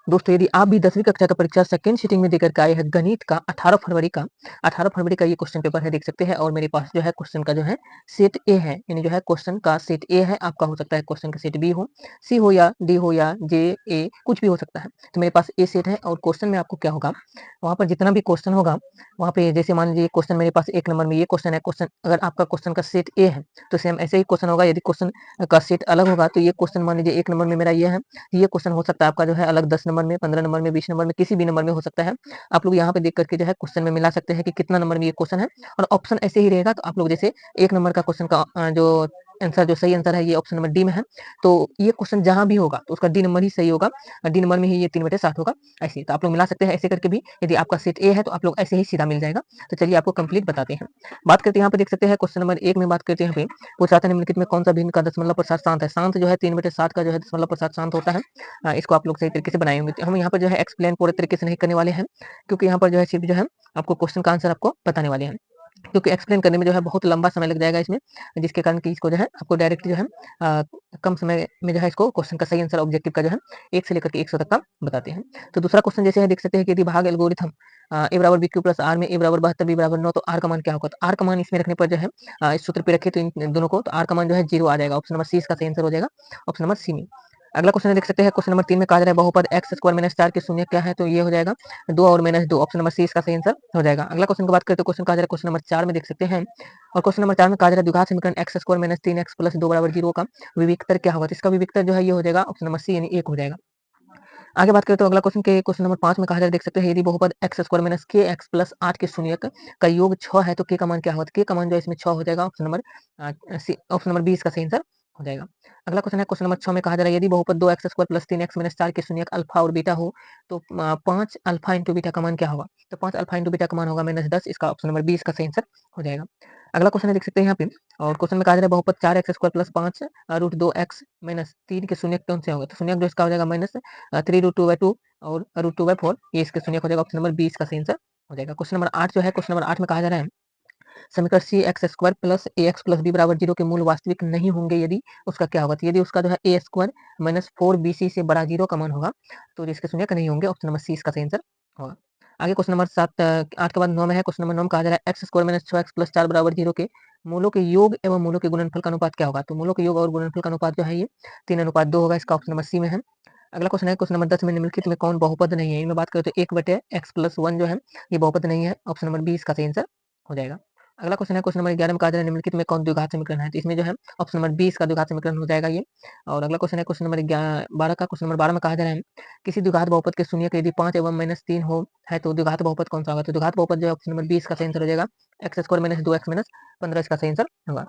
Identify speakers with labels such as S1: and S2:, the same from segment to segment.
S1: दोस्तों यदि आप भी 10वीं कक्षा का परीक्षा सेकंड सीटिंग में देकर के आए हैं गणित का 18 फरवरी का ये क्वेश्चन पेपर है, देख सकते हैं। और मेरे पास जो है क्वेश्चन का जो है सेट ए है, यानी जो है क्वेश्चन का सेट ए है। आपका हो सकता है क्वेश्चन का सेट बी हो, सी हो या डी हो या जे ए, कुछ भी हो सकता है। तो मेरे पास ए सेट है और क्वेश्चन में आपको क्या होगा, वहाँ पर जितना भी क्वेश्चन होगा वहाँ पे जैसे मान लीजिए क्वेश्चन मेरे पास 1 नंबर में ये क्वेश्चन है, क्वेश्चन अगर आपका क्वेश्चन का सेट ए है तो सेम ऐसे ही क्वेश्चन होगा। यदि क्वेश्चन का सेट अलग होगा तो ये क्वेश्चन मान लीजिए 1 नंबर में मेरा ये है, ये क्वेश्चन हो सकता है आपका जो है अलग 10 नंबर में, 15 नंबर में, 20 नंबर में, किसी भी नंबर में हो सकता है। आप लोग यहाँ पे देख करके जो है क्वेश्चन में मिला सकते हैं कि कितना नंबर में ये क्वेश्चन है, और ऑप्शन ऐसे ही रहेगा। तो आप लोग जैसे 1 नंबर का क्वेश्चन का जो आंसर, जो सही आंसर है ये ऑप्शन नंबर डी में है, तो ये क्वेश्चन जहाँ भी होगा तो उसका डी नंबर ही सही होगा, डी नंबर में ही ये 3/7 होगा। ऐसे तो आप लोग मिला सकते हैं ऐसे करके भी। यदि आपका सेट ए है तो आप लोग ऐसे ही सीधा मिल जाएगा। तो चलिए आपको कंप्लीट बताते हैं। बात करते हैं यहाँ पे देख सकते हैं क्वेश्चन नंबर 1 में बात करते हैं। यहाँ पे पूछा था निम्नलिखित में कौन सा भिन्न का दशमलव प्रसाद शांत है। शांत जो है 3/7 का जो है दशमलव प्रसाद शांत होता है। इसको आप लोग सही तरीके से बनाए होंगे। तो हम यहाँ पर जो है एक्सप्लेन पूरे तरीके से नहीं करने वाले हैं, क्योंकि यहाँ पर जो है सिर्फ जो है आपको क्वेश्चन का आंसर आपको बताने वाले हैं, क्योंकि एक्सप्लेन करने में जो है बहुत लंबा समय लग जाएगा इसमें, जिसके कारण कि इसको जो है आपको डायरेक्ट जो है कम समय में जो है इसको क्वेश्चन का सही आंसर ऑब्जेक्टिव का जो है 1 से लेकर के 100 तक का बताते हैं। तो दूसरा क्वेश्चन जैसे है देख सकते हैं कि यदि भाग एल्गोरिथम ए बराबर बी क्यू प्लस आर में ए बराबर 72 बी बराबर 9 तो आर का मान क्या होगा। तो आर का मान इसमें रखने पर जो है इस सूत्र पे रखे तो इन दोनों को, तो आर का मान जो है 0 आ जाएगा। ऑप्शन नंबर सी इसका सही आंसर हो जाएगा, ऑप्शन नंबर सी में। अगला क्वेश्चन देख सकते हैं क्वेश्चन नंबर 3 में कहा जा रहा है बहुपद एक्स स्क्वायर माइनस 4 के शून्य क्या है, तो ये हो जाएगा 2 और माइनस 2, ऑप्शन नंबर सी इसका सही आंसर हो जाएगा। अगला क्वेश्चन की बात करें तो क्वेश्चन कहा जा रहा है क्वेश्चन नंबर 4 में देख सकते हैं, और क्वेश्चन नंबर 4 में कहा जा रहा है द्विघात समीकरण x square minus 3x plus 2 बराबर 0 का विविक्तर क्या होगा। तो इसका विविक्तर जो है ये हो जाएगा ऑप्शन नंबर सी यानी 1 हो जाएगा। आगे बात करें तो अगला क्वेश्चन नंबर 5 में कहा जा रहा है देख सकते हैं यदि बहुपद एक्स स्क्वायर माइनस के एक्स प्लस 8 के शून्यक का योग 6 है तो के का मान क्या होगा। तो के का मान जो है इसमें 6 हो जाएगा, ऑप्शन नंबर बी इसका सही आंसर हो जाएगा। अगला क्वेश्चन है क्वेश्चन नंबर 6 में कहा जा रहा है यदि बहुपद 2x square plus 3x minus 4 के शून्यक अल्फा और बीटा हो तो 5 अल्फा इंटू बीटा का मान क्या होगा। तो 5 अल्फा इंटू बीटा का मान होगा -10, इसका ऑप्शन नंबर बी इसका सही आंसर हो जाएगा। अगला क्वेश्चन है देख सकते हैं यहाँ पे, और क्वेश्चन में कहा जा रहा है बहुपद 4x square plus 5 root 2x minus 3 के शून्यक कौन से होंगे। तो शून्यक जो इसका हो जाएगा -3 रूट 2/2 और √2/4, ये इसके शून्यक हो जाएगा, ऑप्शन नंबर बी इसका सही आंसर हो जाएगा। क्वेश्चन नंबर 8 जो है क्वेश्चन नंबर 8 में कहा जा रहा है समीकरण सी एक्स स्क्वायर प्लस ए एक्स प्लस बी बराबर 0 के मूल वास्तविक नहीं होंगे यदि उसका क्या होगा। तो यदि उसका जो है ए स्क्वायर माइनस 4bc से बड़ा 0 का मान होगा तो इसके शून्यक नहीं होंगे, ऑप्शन नंबर सी इसका सही आंसर होगा। आगे क्वेश्चन नंबर 8 के बाद 9 में है क्वेश्चन नंबर 9 में कहा जा रहा है x square minus 6x plus 4 बराबर 0 के मूलों के योग एवं मूलों के गुणनफल का अनुपात क्या होगा। तो मूलों के योग और गुणनफल का अनुपात जो है ये 3:2 होगा, इसका ऑप्शन नंबर सी में है। अगला क्वेश्चन है क्वेश्चन नंबर 10 में निम्नलिखित में कौन बहुपद नहीं है। इनमें बात करें तो 1/x+1 जो है ये बहुपद नहीं है, ऑप्शन नंबर बी इसका सही आंसर हो जाएगा। अगला क्वेश्चन है क्वेश्चन नंबर 11 में कहा जा रहा है निम्नलिखित में कौन द्विघात समीकरण है। तो इसमें जो है ऑप्शन नंबर बी इसका द्विघात समीकरण हो जाएगा ये। और अगला क्वेश्चन है क्वेश्चन नंबर 12 का, क्वेश्चन नंबर 12 में कहा जा रहा है किसी द्विघात बहुपद के शून्य के यदि 5 एवं -3 हो है तो द्विघात बहुपद कौन सा होगा। तो द्विघात बहुपद जो है ऑप्शन नंबर बी इसका सही आंसर हो जाएगा, x square minus 2x minus 15 इसका सही आंसर होगा।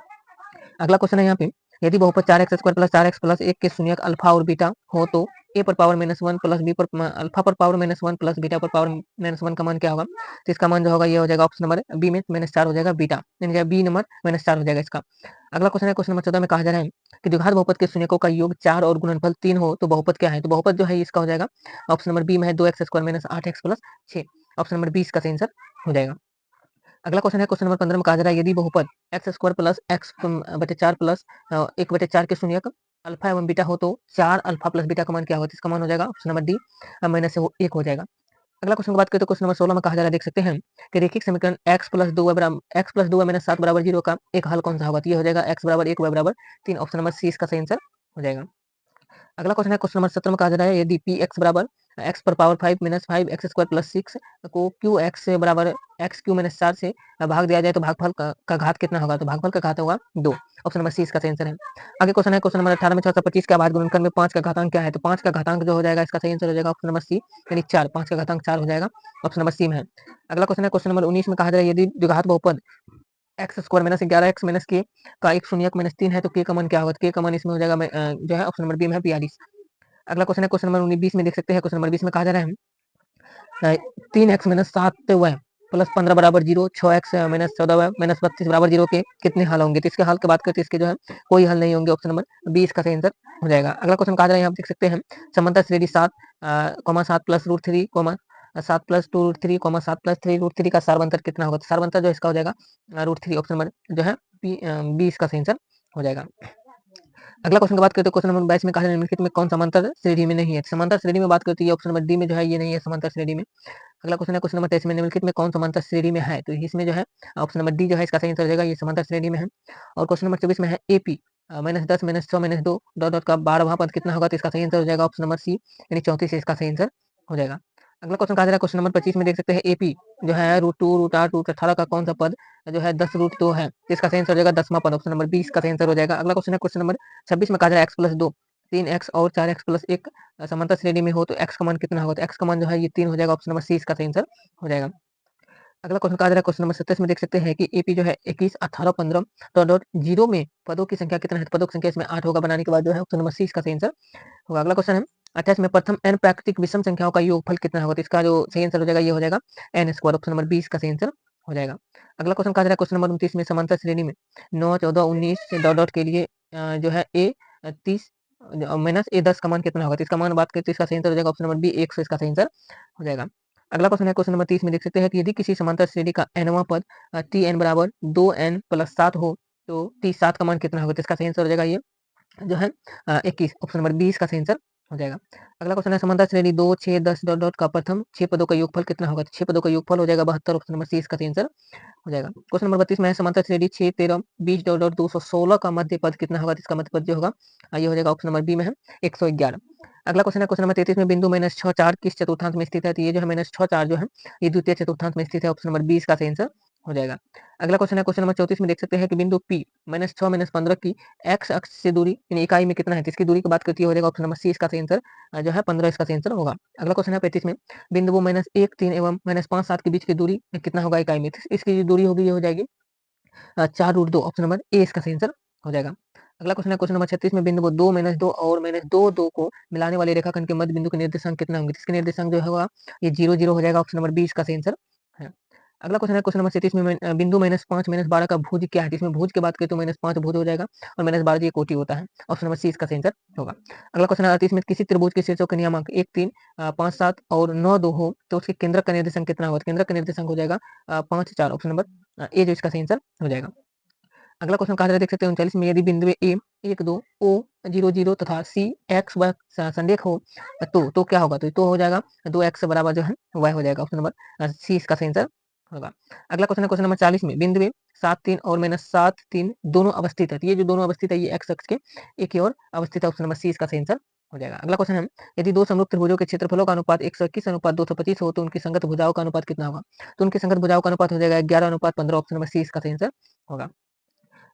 S1: अगला क्वेश्चन है यहाँ पे यदि बहुपद 4x square plus 4x plus 1 के शून्यक अल्फा और बीटा हो तो ए पर पावर -1 प्लस बी पर अल्फा पर पावर -1 प्लस बीटा पर पावर -1 का मान क्या होगा। तो इसका मान जो होगा ये हो जाएगा ऑप्शन नंबर बी में -4 हो जाएगा, बीटा यानी बी नंबर -4 हो जाएगा इसका। अगला क्वेश्चन है क्वेश्चन नंबर 14 में कहा जा रहा है कि द्विघात बहुपद के शून्यकों का योग 4 और गुणनफल 3 हो तो बहुपद क्या है। तो बहुपद जो है इसका हो जाएगा ऑप्शन नंबर बी में है 2x square minus 8x plus 6, option number B इसका सही आंसर हो जाएगा। अगला क्वेश्चन है क्वेश्चन नंबर 15 में कहा जा रहा है यदि बहुपद एक्स स्क्वायर प्लस एक्स बटे 4 प्लस 1/4 के शून्यक अल्फा एवं बीटा हो तो 4 अल्फा प्लस बीटा का मान क्या होगा। इसका मान हो जाएगा ऑप्शन नंबर डी -1 हो जाएगा। अगला क्वेश्चन की बात करें तो क्वेश्चन नंबर 16 में कहा जा रहा है देख सकते हैं कि रैखिक समीकरण x+2y माइनस 7 बराबर 0 का एक हल कौन सा होगा। तो ये हो जाएगा x बराबर 1 y बराबर 3, ऑप्शन नंबर सी इसका सही आंसर हो जाएगा। अगला क्वेश्चन है क्वेश्चन नंबर 17 में कहा जा रहा है यदि पी एक्स बराबर एक्स पर power 5 minus 5 x square plus 6 को क्यू एक्स से बराबर एक्स क्यू माइनस 4 से भाग दिया जाए तो भागफल का घात कितना होगा। तो भागफल का घात होगा 2, ऑप्शन नंबर सी इसका सही आंसर है। आगे क्वेश्चन है क्वेश्चन नंबर 18 में 625 का भाग गुणनखंड में 5 का घातांक क्या है। तो 5 का घातांक जो हो जाएगा इसका सही आंसर हो जाएगा ऑप्शन नंबर सी यानी 4, 5 का घातांक 4 हो जाएगा, ऑप्शन नंबर सी में है। अगला क्वेश्चन है क्वेश्चन नंबर 19 में कहा जा रहा है यदि द्विघात बहुपद x square minus 11x minus के का एक शून्यक -3 है तो के का मान क्या होगा। के का मान इसमें हो जाएगा जो है ऑप्शन नंबर बी में है 42। अगला क्वेश्चन है क्वेश्चन नंबर 20 में देख सकते हैं क्वेश्चन नंबर 20 में कहा जा रहा है 3x माइनस 7y प्लस 15 बराबर 0, 6x माइनस 14y माइनस 32 बराबर 0 के कितने हल होंगे। तो इसके हल की बात करते हैं इसके जो है कोई हल नहीं होंगे, ऑप्शन नंबर बी इसका सही आंसर हो जाएगा। अगला क्वेश्चन कहा जा रहा है यहाँ देख सकते हैं समांतर श्रेणी 7 प्लस √3 7 प्लस 2 √3 7 प्लस 3 √3 का सारवंतर कितना होगा। तो सारवंतर जो इसका हो जाएगा √3, ऑप्शन नंबर जो है बी इसका सही आंसर हो जाएगा। अगला क्वेश्चन की बात करें तो क्वेश्चन नंबर 22 में कहा जा रहा है निम्नलिखित में कौन समांतर श्रेणी में नहीं है? समांतर श्रेणी में बात करते हैं ऑप्शन नंबर डी में जो है ये नहीं है समांतर श्रेणी में। अगला क्वेश्चन है क्वेश्चन नंबर 23 में निम्नलिखित में कौन समांतर श्रेणी में है? तो इसमें जो है ऑप्शन नंबर डी जो है इसका सही आंसर हो जाएगा, ये समांतर श्रेणी में है। और क्वेश्चन नंबर 24 में है एपी -10 -6 -2 डॉट डॉट का 12वां पद कितना होगा? तो इसका सही आंसर हो जाएगा ऑप्शन नंबर सी यानी 34 इसका सही आंसर हो जाएगा। अगला क्वेश्चन कहा जा रहा है क्वेश्चन नंबर 25 में देख सकते हैं एपी जो है √2 √8 √18 का कौन सा पद जो है 10 √2 है? तो इसका सही आंसर हो जाएगा 10वां पद ऑप्शन नंबर बी इसका सही आंसर हो जाएगा। अगला क्वेश्चन है क्वेश्चन नंबर 26 में कहा जा रहा है x+2 3x और 4x+1 समांतर श्रेणी में हो तो x का मान कितना होगा? तो x का मान जो है ये 3 हो जाएगा ऑप्शन नंबर सी इसका सही आंसर हो जाएगा। अगला क्वेश्चन कहा जा रहा है क्वेश्चन नंबर 27 में देख सकते हैं कि एपी जो है 21 18 15 डॉट डॉट 0 में पदों की संख्या कितना है? तो पदों की संख्या इसमें 8 होगा, बनाने के बाद जो है ऑप्शन नंबर सी इसका सही आंसर होगा। अगला क्वेश्चन है 28 में प्रथम n प्राकृतिक विषम संख्याओं का योगफल कितना होगा? तो इसका जो सही आंसर हो जाएगा ये हो जाएगा n² ऑप्शन नंबर बी इसका सही आंसर हो जाएगा। अगला क्वेश्चन कहा जा रहा है क्वेश्चन नंबर 29 में समांतर श्रेणी में 9 14 19 डॉट डॉट के लिए जो है a 30 माइनस a 10 का मान कितना होगा? तो इसका मान बात करें तो इसका सही आंसर हो जाएगा ऑप्शन नंबर बी 100 इसका सही आंसर हो जाएगा। अगला क्वेश्चन है क्वेश्चन नंबर 30 में देख सकते हैं कि यदि किसी समांतर श्रेणी का nवां पद tn बराबर 2n + 7 हो तो 37 का मान कितना होगा? तो इसका सही आंसर हो जाएगा ये जो है 21 ऑप्शन नंबर बी इसका सही आंसर हो जाएगा। अगला क्वेश्चन है समांतर श्रेणी 2 6 10 डॉट डॉट का प्रथम 6 पदों का योगफल कितना होगा? तो 6 पदों का योगफल हो जाएगा 72 ऑप्शन नंबर सी इसका सही आंसर हो जाएगा। क्वेश्चन नंबर 32 में है समांतर श्रेणी 6 13 20 डॉट डॉट 216 का मध्य पद कितना होगा? तो इसका मध्य पद जो होगा ये हो जाएगा ऑप्शन नंबर बी में है 111। अगला क्वेश्चन है क्वेश्चन नंबर 33 में बिंदु -6 4 किस चतुर्थांश में स्थित है? तो ये जो है -6 4 जो है ये द्वितीय चतुर्थांश में स्थित है ऑप्शन नंबर बी इसका सही आंसर हो जाएगा। अगला क्वेश्चन है क्वेश्चन नंबर 34 में देख सकते हैं कि बिंदु P -6 -15 की एक्स अक्ष से दूरी यानी इकाई में कितना है? तो इसकी दूरी की बात करती है हो जाएगा ऑप्शन नंबर सी इसका सही आंसर जो है 15 इसका सही आंसर होगा। अगला क्वेश्चन है 35 में बिंदु -1 3 एवं -5 7 के बीच की दूरी कितना होगा इकाई में? तो इसकी जो दूरी होगी ये हो जाएगी 4√2 ऑप्शन नंबर ए इसका सही आंसर हो जाएगा। अगला क्वेश्चन है क्वेश्चन नंबर 36 में बिंदु 2 -2 और -2 2 को मिलाने वाले रेखाखंड के मध्य बिंदु के निर्देशांक कितना होंगे? तो इसके निर्देशांक जो होगा ये 0 0 हो जाएगा ऑप्शन नंबर बी इसका सही आंसर है। अगला क्वेश्चन है क्वेश्चन नंबर 37 में बिंदु -5 -12 का भुज क्या है? तो इसमें भुज की बात करें तो -5 भुज हो जाएगा और -12 ये कोटि होता है। ऑप्शन नंबर सी इसका सही आंसर होगा। अगला क्वेश्चन है 38 में किसी त्रिभुज के शीर्षों के नियामक 1 3 5 7 और 9 2 हो तो उसके केंद्रक का निर्देशांक कितना होगा? तो केंद्रक का निर्देशांक हो जाएगा 5 4 ऑप्शन नंबर ए जो इसका सही आंसर हो जाएगा। अगला क्वेश्चन कहा जा रहा है देख सकते हैं 39 में यदि बिंदु ए 1 2 ओ 0 0 तथा सी एक्स व संरेख हो तो क्या होगा? तो हो जाएगा 2x बराबर जो है y हो जाएगा ऑप्शन नंबर सी इसका सही आंसर होगा। अगला क्वेश्चन है क्वेश्चन नंबर 40 में बिंदु ए 7 3 और -7 3 दोनों अवस्थित है। तो ये जो दोनों अवस्थित है ये x अक्ष के एक ही ओर अवस्थित है ऑप्शन नंबर सी इसका सही आंसर हो जाएगा। अगला क्वेश्चन है यदि दो समरूप त्रिभुजों के क्षेत्रफलों का अनुपात 121 अनुपात 225 हो तो उनकी संगत भुजाओं का अनुपात कितना होगा? तो उनकी संगत भुजाओं का अनुपात हो जाएगा 11 अनुपात 15 ऑप्शन नंबर सी इसका सही आंसर होगा।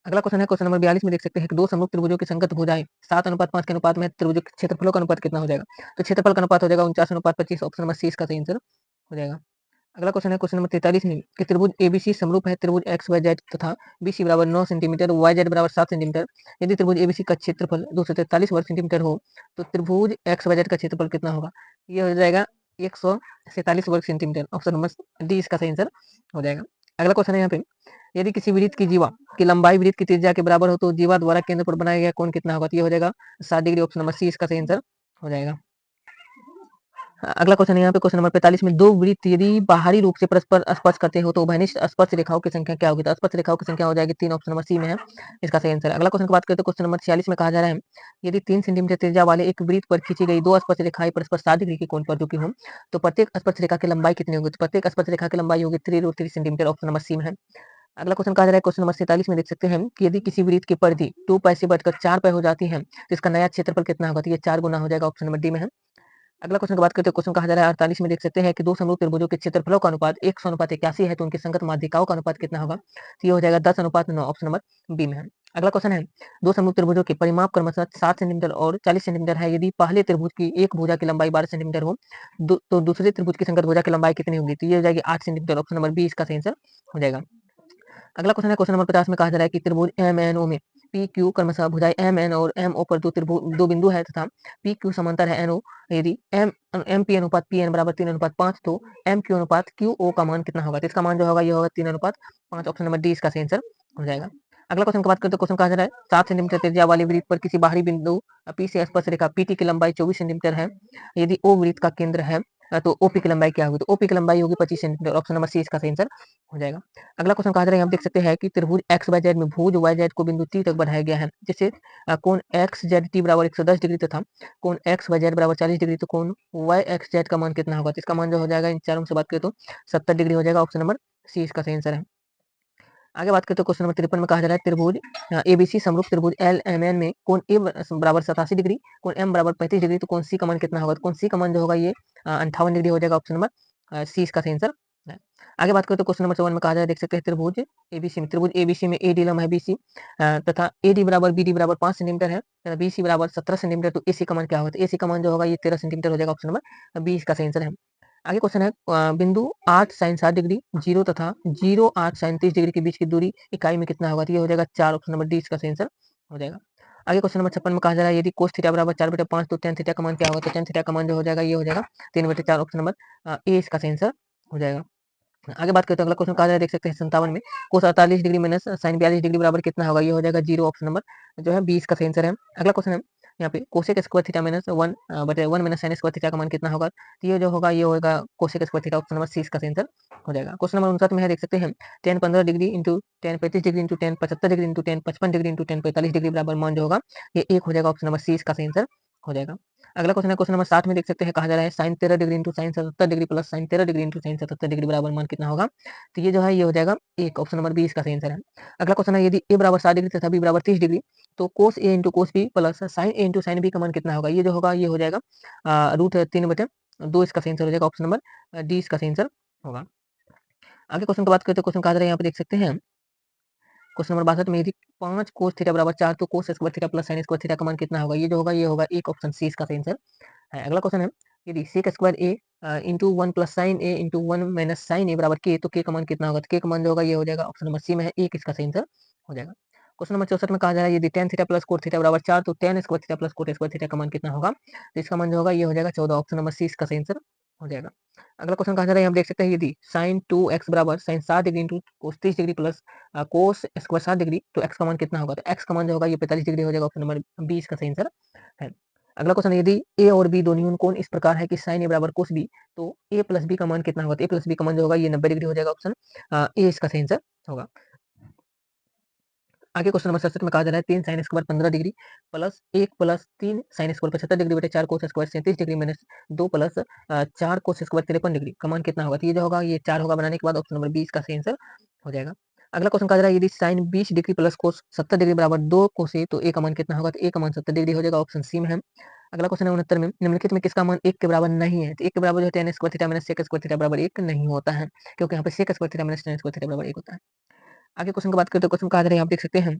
S1: अगला क्वेश्चन है क्वेश्चन नंबर 42 में देख सकते हैं कि दो समरूप त्रिभुजों की संगत भुजाएं 7:5 के अनुपात में त्रिभुजों के क्षेत्रफलों का अनुपात कितना हो जाएगा? तो क्षेत्रफल का अनुपात हो जाएगा 49:25 ऑप्शन नंबर सी इसका सही आंसर हो जाएगा। अगला क्वेश्चन है क्वेश्चन नंबर 43 में कि त्रिभुज एबीसी समरूप है त्रिभुज एक्स वाई जेड तथा बीसी बराबर 9 सेंटीमीटर वाई जेड बराबर 7 सेंटीमीटर। यदि त्रिभुज एबीसी का क्षेत्रफल 243 वर्ग सेंटीमीटर हो तो त्रिभुज एक्स वाई जेड का क्षेत्रफल कितना होगा? ये हो जाएगा 147 वर्ग सेंटीमीटर ऑप्शन नंबर डी इसका सही आंसर हो जाएगा। अगला क्वेश्चन है यहाँ पे यदि किसी वृत्त की जीवा की लंबाई वृत्त की त्रिज्या के बराबर हो तो जीवा द्वारा केंद्र पर बनाया गया कोण कितना होगा? तो ये हो जाएगा 7 डिग्री ऑप्शन नंबर सी इसका सही आंसर हो जाएगा। अगला क्वेश्चन है यहाँ पे क्वेश्चन नंबर 45 में दो वृत्त यदि बाहरी रूप से परस्पर स्पर्श करते हो तो उभयनिष्ठ स्पर्श रेखाओं की संख्या क्या होगी? तो स्पर्श रेखाओं की संख्या हो जाएगी 3 ऑप्शन नंबर सी में है इसका सही आंसर। अगला क्वेश्चन की बात करें तो क्वेश्चन नंबर 46 में कहा जा रहा है यदि 3 सेंटीमीटर त्रिज्या वाले एक वृत्त पर खींची गई दो स्पर्श रेखाएं परस्पर 7 डिग्री के कोण पर झुकी हों तो प्रत्येक स्पर्श रेखा की लंबाई कितनी होगी? तो प्रत्येक स्पर्श रेखा की लंबाई होगी 3√3 सेंटीमीटर ऑप्शन नंबर सी में है। अगला क्वेश्चन कहा जा रहा है क्वेश्चन नंबर 47 में देख सकते हैं कि यदि किसी वृत्त की परिधि 2 पाई से बढ़कर 4 पाई हो जाती है तो इसका नया क्षेत्रफल कितना होगा? तो ये 4 गुना हो जाएगा ऑप्शन नंबर डी में है। अगला क्वेश्चन की बात करते हैं क्वेश्चन कहा जा रहा है 48 में देख सकते हैं कि दो समरूप त्रिभुजों के क्षेत्रफलों का अनुपात 100:81 है तो उनकी संगत माध्यिकाओं का अनुपात कितना होगा? तो ये हो जाएगा 10:9 ऑप्शन नंबर बी में है। अगला क्वेश्चन है दो समरूप त्रिभुजों के परिमाप क्रमशः 7 सेंटीमीटर और 40 सेंटीमीटर है। यदि पहले त्रिभुज की एक भुजा की लंबाई 12 सेंटीमीटर हो तो दूसरे त्रिभुज की संगत भुजा की लंबाई कितनी होगी? तो ये हो जाएगी 8 सेंटीमीटर ऑप्शन नंबर बी इसका सही आंसर हो जाएगा। अगला क्वेश्चन है क्वेश्चन नंबर 50 में कहा जा रहा है कि त्रिभुज एम एन ओ में पी क्यू क्रमशः भुजाएं एम एन और एम ओ पर दो बिंदु है तथा पी क्यू समांतर है एन ओ। यदि एम एम पी अनुपात पी एन बराबर 3:5 तो एम क्यू अनुपात क्यू ओ का मान कितना होगा? तो इसका मान जो होगा ये होगा 3:5 ऑप्शन नंबर डी इसका सही आंसर हो जाएगा। अगला क्वेश्चन की बात करें तो क्वेश्चन कहा जा रहा है 7 सेंटीमीटर त्रिज्या वाली वृत्त पर किसी बाहरी बिंदु पी से स्पर्श रेखा पीटी की लंबाई 24 सेंटीमीटर है। यदि ओ वृत्त का केंद्र है तो ओपी की लंबाई क्या होगी? तो ओपी की लंबाई होगी 25 सेंटीमीटर। ऑप्शन नंबर सी इसका सही आंसर हो जाएगा। अगला क्वेश्चन कहा जा रहा है, यहाँ आप देख सकते हैं कि त्रिभुज एक्स वाई जेड में भुज वाई जेड को बिंदु टी तक बढ़ाया गया है। जैसे कोण एक्स जेड टी बराबर 110 डिग्री तथा कोण एक्स वाई जेड बराबर 40 डिग्री, तो कोण वाई एक्स जेड का मान कितना होगा? तो इसका मान जो हो जाएगा, इन चारों से बात करें तो 70 डिग्री हो जाएगा। ऑप्शन नंबर सी इसका सही आंसर है। आगे बात करें तो क्वेश्चन नंबर 53 में कहा जा रहा है, त्रिभुज एबीसी समरूप त्रिभुज एल एम एन में कोण ए बराबर 87 डिग्री, कोण एम बराबर 35 डिग्री, तो कोण सी का मान कितना होगा? तो कोण सी का मान जो होगा ये 58 डिग्री हो जाएगा। ऑप्शन नंबर सी इसका सही आंसर है। आगे बात करें तो क्वेश्चन नंबर 54 में कहा जा रहा है, देख सकते हैं त्रिभुज एबीसी में एडी लंब है बीसी तथा एडी बराबर बीडी बराबर 5 सेंटीमीटर है, बीसी बराबर 17 सेंटीमीटर, तो एसी का मान क्या होगा? तो एसी का मान जो होगा ये 13 सेंटीमीटर हो जाएगा। ऑप्शन नंबर बी इसका सही आंसर है। आगे क्वेश्चन है, बिंदु 8 sin 60 डिग्री 0 तथा 0 8 sin 30 डिग्री के बीच की दूरी इकाई में कितना होगा? तो ये हो जाएगा 4। ऑप्शन नंबर डी इसका सही आंसर हो जाएगा। आगे क्वेश्चन नंबर 56 में कहा जा रहा है, यदि cos थीटा बराबर 4/5 तो tan थीटा का मान क्या होगा? तो tan थीटा का मान जो हो जाएगा ये हो जाएगा 3/4। ऑप्शन नंबर ए इसका सही आंसर हो जाएगा। आगे बात करते हैं, अगला क्वेश्चन कहा जा रहा है, देख सकते हैं 57 में cos 48 degree minus sin 42 degree बराबर कितना होगा? ये हो जाएगा 0। ऑप्शन नंबर जो है 20 का सही आंसर है। अगला क्वेश्चन है, यहाँ पे cosec square theta minus 1/1 minus sin square theta का मान कितना होगा? तो ये जो होगा ये होगा cosec square theta. Option number C इसका सही आंसर हो जाएगा। क्वेश्चन नंबर 59 में है, देख सकते हैं tan 15 degree into tan 35 degree into tan 75 degree into tan 55 degree into tan 45 degree बराबर मान जो होगा ये 1 हो जाएगा। ऑप्शन नंबर सी इसका सही आंसर हो जाएगा। अगला क्वेश्चन है, क्वेश्चन नंबर 60 में देख सकते हैं कहा जा रहा है sin 13 degree into sin 77 degree plus sin 13 degree into sin 77 degree बराबर मान कितना होगा? तो ये जो है ये हो जाएगा 1। ऑप्शन नंबर बी इसका सही आंसर है। अगला क्वेश्चन है, यदि a बराबर 60 डिग्री तथा b बराबर 30 डिग्री तो cos a into cos b plus sin a into sin b का मान कितना होगा? ये जो होगा ये हो जाएगा √3/2 इसका सही आंसर हो जाएगा। ऑप्शन नंबर डी इसका सही आंसर होगा। आगे क्वेश्चन की बात करें तो क्वेश्चन कहा जा रहा है, यहाँ पे देख सकते हैं क्वेश्चन नंबर 62 में यदि 5 cos थीटा बराबर 4 तो cos square theta plus sin square theta का मान कितना होगा? ये जो होगा ये होगा 1। ऑप्शन सी इसका सही आंसर है। अगला क्वेश्चन है, यदि sec square A into 1 plus sin a into 1 minus sin a बराबर k तो k का मान कितना होगा? तो k का मान जो होगा ये हो जाएगा। ऑप्शन नंबर सी में है 1 इसका सही आंसर हो जाएगा। क्वेश्चन नंबर 64 में कहा जा रहा है, यदि tan theta plus cot theta बराबर 4 तो tan square theta plus cot square theta का मान कितना होगा? तो इसका मान जो होगा ये हो जाएगा 14। ऑप्शन नंबर सी इसका सही आंसर हो जाएगा। अगला क्वेश्चन कहा जा रहा है, यहाँ आप देख सकते हैं यदि sin 2x बराबर sin 60 degree into cos 30 degree plus cos square 60 degree तो x का मान कितना होगा? तो x का मान जो होगा ये 45 डिग्री हो जाएगा। ऑप्शन नंबर बी इसका सही आंसर है। अगला क्वेश्चन है, यदि a और b दोनों यून कोण इस प्रकार है कि sin a बराबर cos b तो a प्लस b का मान कितना होगा? तो a प्लस b का मान जो होगा ये 90 डिग्री हो जाएगा। ऑप्शन ए इसका सही आंसर होगा। आगे क्वेश्चन नंबर 67 में कहा जा रहा है, 3 sin square 15 degree plus 1 plus 3 sin square 75 degree बटे 4 cos square 37 degree minus 2 plus 4 cos square 53 degree का मान कितना होगा? तो ये जो होगा ये 4 होगा बनाने के बाद। ऑप्शन नंबर बी इसका सही आंसर हो जाएगा। अगला क्वेश्चन कहा जा रहा है, यदि sin 20 degree plus cos 70 degree बराबर 2 cos a तो a का मान कितना होगा? तो a का मान 70 डिग्री हो जाएगा। ऑप्शन सी में है। अगला क्वेश्चन है 69 में, निम्नलिखित में किसका मान 1 के बराबर नहीं है? तो 1 के बराबर जो है tan square theta minus sec square theta बराबर 1 नहीं होता है, क्योंकि यहाँ पे sec square theta minus tan square theta बराबर 1 होता है। आगे क्वेश्चन की बात करें तो क्वेश्चन कहा जा रहा है, आप देख सकते हैं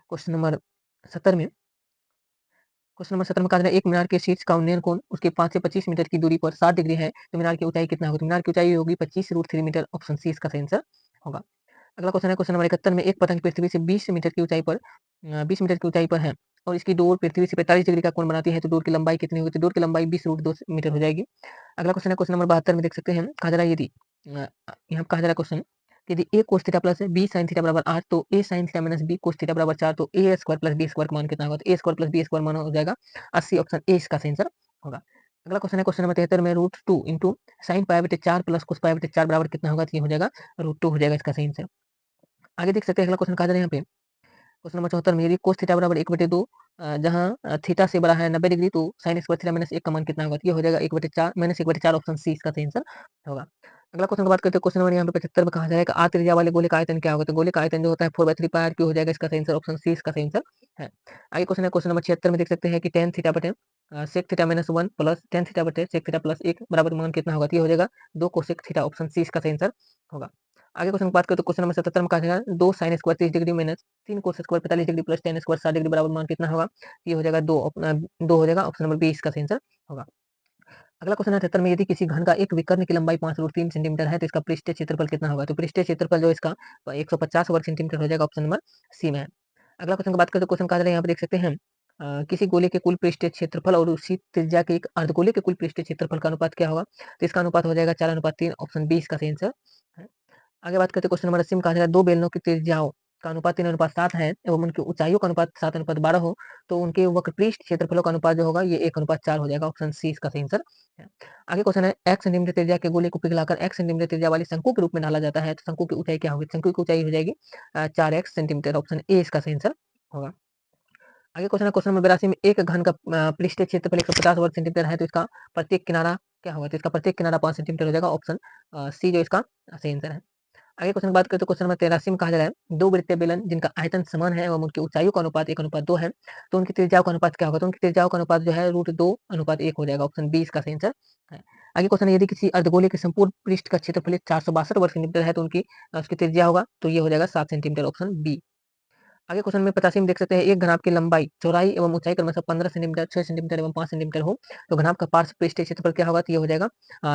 S1: क्वेश्चन नंबर 70 में कहा जा रहा है, एक मीनार के शीर्ष का उन्नयन कोण उसके 5 से 25 मीटर की दूरी पर 60 डिग्री है तो मीनार की ऊंचाई कितना होगी? तो मीनार की ऊंचाई होगी 25√3 मीटर। ऑप्शन सी इसका सही आंसर होगा। अगला क्वेश्चन है, क्वेश्चन नंबर 71 में एक पतंग पृथ्वी से 20 मीटर की ऊंचाई पर 20 मीटर की ऊंचाई पर है और इसकी डोर पृथ्वी से 45 डिग्री का कोण बनाती है तो डोर की लंबाई कितनी होगी? तो डोर की लंबाई 20√2 मीटर हो जाएगी। अगला क्वेश्चन है, क्वेश्चन नंबर 72 में देख सकते हैं कहा जा रहा है, यदि यहाँ कहा जा रहा है क्वेश्चन, यदि a cos theta plus b sin theta बराबर 8 तो a sin theta minus b cos theta बराबर 4 तो a square plus b square का मान कितना होगा? तो a square plus b square मान हो जाएगा 80। ऑप्शन ए इसका सही आंसर होगा। अगला क्वेश्चन है, क्वेश्चन नंबर 73 में √2 इंटू साइन पाई बटे 4 प्लस कोस पाई बटे 4 बराबर कितना होगा? तो ये हो जाएगा √2 हो जाएगा इसका सही आंसर। आगे देख सकते हैं, अगला क्वेश्चन कहा जा रहा है यहाँ पे क्वेश्चन नंबर 74 में, यदि कोस थीटा बराबर 1/2 जहाँ थीटा से बड़ा है 90 डिग्री तो साइन स्क्वायर थीटा माइनस 1 का मान कितना होगा? तो ये हो जाएगा 1/4 माइनस 1/4। ऑप्शन सी इसका सही आंसर होगा। अगला क्वेश्चन की बात करते हैं, क्वेश्चन नंबर यहाँ पे 75 में कहा जाएगा आ त्रिज्या वाले गोले का आयतन क्या होगा? तो गोले का आयतन जो होता है 4/3 पाई आर क्यूब हो जाएगा इसका सही आंसर। ऑप्शन सी इसका सही आंसर है। आगे क्वेश्चन है, क्वेश्चन नंबर 76 में देख सकते हैं कि tan थीटा बटे sec theta minus 1 plus tan theta बटे sec थीटा प्लस 1 बराबर मान कितना होगा? तो ये हो जाएगा 2 cosec थीटा। ऑप्शन सी इसका सही आंसर होगा। आगे क्वेश्चन की बात करें तो क्वेश्चन नंबर 77 में कहा जाएगा 2 sin square 30 degree minus 3 cos square 45 degree plus tan square 60 degree बराबर मान कितना होगा? ये हो जाएगा 2 हो जाएगा। ऑप्शन नंबर बी इसका सही आंसर होगा। अगला क्वेश्चन है 73 में, यदि किसी घन का एक विकर्ण की लंबाई 5√3 सेंटीमीटर है तो इसका पृष्ठीय क्षेत्रफल कितना होगा? तो पृष्ठीय क्षेत्रफल जो इसका 150 वर्ग सेंटीमीटर हो जाएगा। ऑप्शन नंबर सी में है। अगला क्वेश्चन की बात करें तो क्वेश्चन कहा जा रहा है, यहाँ पे देख सकते हैं किसी गोले के कुल पृष्ठीय क्षेत्रफल और उसी त्रिज्या के एक अर्धगोले के कुल पृष्ठीय क्षेत्रफल का अनुपात क्या होगा? तो इसका अनुपात हो जाएगा 4:3। ऑप्शन बी इसका सही आंसर है। आगे बात करते हैं क्वेश्चन नंबर 80 में कहा जा रहा है, दो बेलनों की त्रिज्याओं का अनुपात 3:7 है एवं उनकी ऊंचाइयों का अनुपात 7:12 हो, तो उनके वक्रपृष्ठ क्षेत्रफलों का अनुपात जो होगा ये 1:4 हो जाएगा। ऑप्शन सी इसका सही आंसर है। आगे क्वेश्चन है, x सेंटीमीटर त्रिज्या के गोले को पिघलाकर x सेंटीमीटर त्रिज्या वाली शंकु के रूप में ढाला जाता है, तो शंकु की ऊंचाई क्या होगी? शंकु की ऊंचाई हो जाएगी 4x सेंटीमीटर। ऑप्शन ए इसका सही आंसर होगा। आगे क्वेश्चन है, क्वेश्चन नंबर 82 में एक घन का पृष्ठीय क्षेत्रफल 150 वर्ग सेंटीमीटर है, तो इसका प्रत्येक किनारा क्या होगा? तो इसका प्रत्येक किनारा 5 सेंटीमीटर हो जाएगा। ऑप्शन सी जो इसका सही आंसर है। आगे क्वेश्चन की बात करें तो क्वेश्चन नंबर 83 में कहा जा रहा है, दो वृत्तीय बेलन जिनका आयतन समान है एवं उनकी ऊंचाइयों का अनुपात 1:2 है, तो उनकी त्रिज्याओं का अनुपात क्या होगा? तो उनकी त्रिज्याओं का अनुपात जो है √2:1 हो जाएगा। ऑप्शन बी इसका सही आंसर है। आगे क्वेश्चन है, यदि किसी अर्धगोले के संपूर्ण पृष्ठ का क्षेत्रफल 462 वर्ग सेंटीमीटर है, तो उनकी उसकी त्रिज्या होगा तो ये हो जाएगा 7 सेंटीमीटर। Option B. आगे क्वेश्चन में 85 में देख सकते हैं, एक घनाभ की लंबाई, चौड़ाई एवं ऊंचाई क्रमशः 15 सेंटीमीटर, 6 सेंटीमीटर एवं 5 सेंटीमीटर हो, तो घनाभ का पार्श्व पृष्ठीय क्षेत्रफल क्या होगा? तो ये हो जाएगा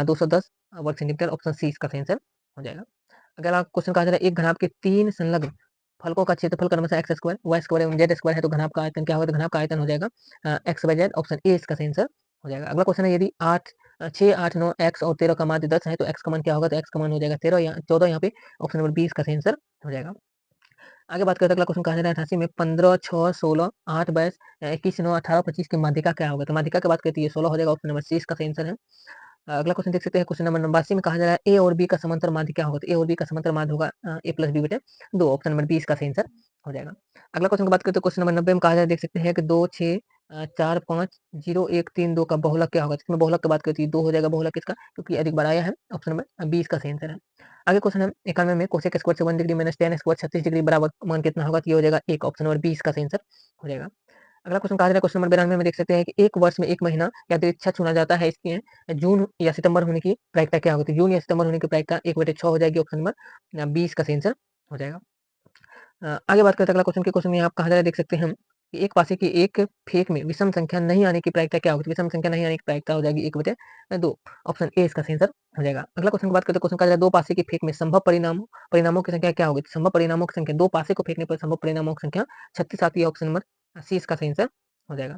S1: 210 वर्ग सेंटीमीटर। ऑप्शन सी इसका सही आंसर हो जाएगा। अगला क्वेश्चन कहा जा रहा है, एक घनाभ के 3 संलग्न फलकों का क्षेत्रफल क्रमशः एक्स स्क्वायर, वाई स्क्वायर एवं जेड स्क्वायर है, तो घनाभ का आयतन क्या होगा? तो घनाभ का आयतन हो जाएगा x by Z. Option A इसका सही आंसर हो जाएगा। अगला क्वेश्चन है, यदि 6, 8, 9 एक्स और 13 का मान 10 है, तो एक्स का मान क्या होगा? तो एक्स का मान हो जाएगा 13 या 14 यहाँ पे। ऑप्शन नंबर बी इसका सही आंसर हो जाएगा। आगे बात करते हैं, अगला क्वेश्चन कहा जा रहा है 88 में 15, 6, 16, 8, 22, 21, 9, 18, 25 की माध्यिका क्या होगा? तो माध्यिका की बात करते हैं 16 हो जाएगा। ऑप्शन नंबर सी इसका सही आंसर है। अगला क्वेश्चन देख सकते हैं, क्वेश्चन नंबर 89 में कहा जा रहा है, ए और बी का समांतर माध्य क्या होगा? तो ए और बी का समांतर माध्य होगा ए प्लस बी बटे 2। ऑप्शन नंबर बी इसका सही आंसर हो जाएगा। अगला क्वेश्चन की बात करते हैं, क्वेश्चन नंबर 90 में कहा जा रहा है, देख सकते हैं कि 2, 6, 4, 5, 0, 1, 3, 2 का बहुलक क्या होगा? इसमें बहुलक की बात करती है 2 हो जाएगा बहुलक इसका, क्योंकि अधिक बार आया है। ऑप्शन नंबर बी इसका सही आंसर है। आगे क्वेश्चन है 91 में, कोसेक स्क्वायर से 1 degree minus tan square 36 degree बराबर मान कितना होगा? तो ये हो जाएगा 1। ऑप्शन नंबर बी इसका सही आंसर हो जाएगा। अगला क्वेश्चन कहा जा रहा है, क्वेश्चन नंबर 92 में देख सकते हैं कि एक वर्ष में 1 महीना या अतिरिक्त चुना जाता है, इसकी जून या सितंबर होने की प्रायिकता क्या होगी? तो जून या सितंबर होने की प्रायिकता 1/6 हो जाएगी। ऑप्शन नंबर बी इसका सही आंसर हो जाएगा। आगे बात करते हैं अगला क्वेश्चन के, क्वेश्चन में आप कहा जा रहा है, देख सकते हैं हम कि एक पासे की एक फेक में विषम संख्या नहीं आने की प्रायिकता क्या होगी? तो विषम संख्या नहीं आने की प्रायिकता हो जाएगी 1/2। ऑप्शन ए इसका सही आंसर हो जाएगा। अगला क्वेश्चन की बात करते हैं, क्वेश्चन कहा जा रहा है, दो पासे की फेक में संभव परिणामों की संख्या क्या होगी? तो संभव परिणामों की संख्या, दो पासे को फेंकने पर संभव परिणामों की संख्या 36 आती है। ऑप्शन नंबर सी इसका सही आंसर हो जाएगा।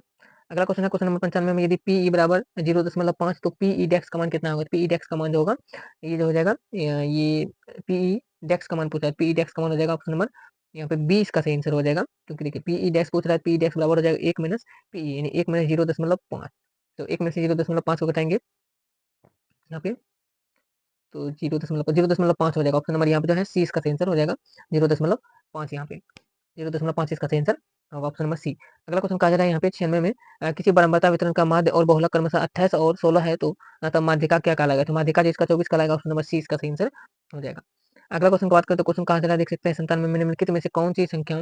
S1: अगला क्वेश्चन है, क्वेश्चन नंबर 95 में, यदि पीई बराबर 0.5 तो पीई डेक्स का मान कितना होगा? पीई डेक्स का मान जो होगा ये जो हो जाएगा, ये पीई डेक्स का मान पूछा है, पीई डेक्स का मान हो जाएगा ऑप्शन नंबर यहाँ पे 20 का सही आंसर हो जाएगा, क्योंकि देखिए पीई डैश पूछ रहा है, पीई डैश बराबर हो जाएगा 1 माइनस पीई, यानी 1 माइनस 0.5। तो 1 में से 0.5 को घटाएंगे यहाँ पे, तो 0.5 हो जाएगा। ऑप्शन नंबर यहाँ पे जो है सी इसका सही आंसर हो जाएगा। 0.5 यहाँ पे 0.5 इसका सही आंसर होगा। Option number C. अगला क्वेश्चन कहा जा रहा है यहाँ पे 96 में, किसी बराबरता वितरण का माध्य और बहुलक क्रमशः 28 और 16 है, तो तब माध्यिका क्या कहलाएगा? तो माध्यिका जिसका 24 कहलाएगा। ऑप्शन नंबर सी इसका सही आंसर हो जाएगा। अगला क्वेश्चन की बात करें तो क्वेश्चन कहा जा रहा है, देख सकते हैं 97 में निम्नलिखित में से कौन सी संख्या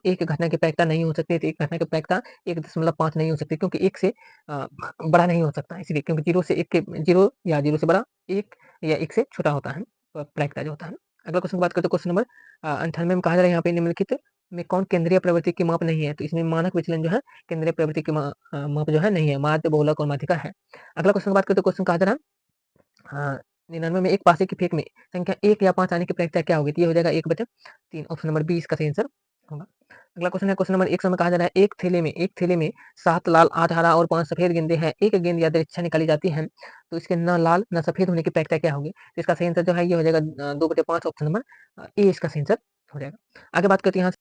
S1: एक घटना की प्रायिकता नहीं हो सकती है? तो एक घटना की प्रायिकता 1.5 नहीं हो सकती, क्योंकि 1 से बड़ा नहीं हो सकता है, इसलिए, क्योंकि 0 से 1 के 0 या 0 से बड़ा 1 या 1 से छोटा होता है प्रायिकता जो होता है। अगला क्वेश्चन की बात करें तो क्वेश्चन नंबर 98 में कहा जा रहा है, यहाँ पे निम्नलिखित में कौन केंद्रीय प्रवृत्ति की माप नहीं है? तो इसमें मानक विचलन जो है केंद्रीय प्रवृत्ति की माप जो है नहीं है, माध्य, बहुलक और माध्यिका है। अगला क्वेश्चन की बात करें तो क्वेश्चन कहा जा रहा है, हाँ, 99 में एक पासे की फेक में संख्या 1 या 5 आने की प्रायिकता क्या होगी? तो ये हो जाएगा 1/3। ऑप्शन नंबर बी इसका सही आंसर होगा। अगला क्वेश्चन है, क्वेश्चन नंबर 100 में कहा जा रहा है, एक थैले में 7 लाल, 8 हरा और 5 सफेद गेंदे हैं, एक गेंद यादृच्छा निकाली जाती है, तो इसके ना लाल ना सफेद होने की प्रायिकता क्या होगी? तो इसका सही आंसर जो है ये हो जाएगा 2/5। ऑप्शन नंबर ए इसका सही आंसर हो जाएगा। आगे बात करते हैं यहाँ